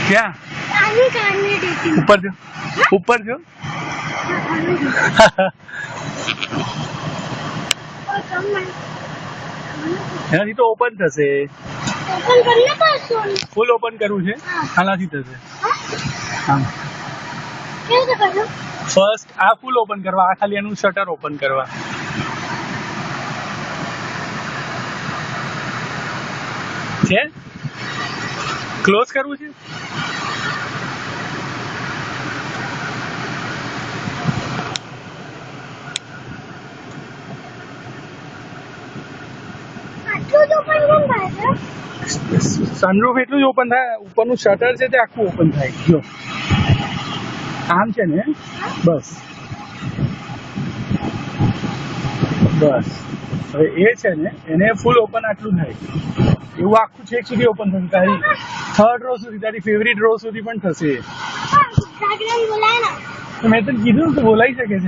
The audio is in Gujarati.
क्या ऊपर जो ऊपर जो એનાથી તો ઓપન થશે. ફૂલ ઓપન કરવું છે, આનાથી થશે. હા ફર્સ્ટ આ ફૂલ ઓપન કરવા, આ ખાલી એનું શટર ઓપન કરવા. છે ક્લોઝ કરવું છે. સનરૂફ એટલું જ ઓપન થાય, ઉપરનું શટર છે તે આખું ઓપન થાય. જો આમ છે ને, બસ બસ. હવે એ છે ને એને ફૂલ ઓપન આટલું થાય, એવું આખું છેક સુધી ઓપન થશે. તારી થર્ડ રો સુધી, તારી ફેવરિટ રો સુધી પણ થશે. મેં તો કીધું તું બોલાઈ શકે છે.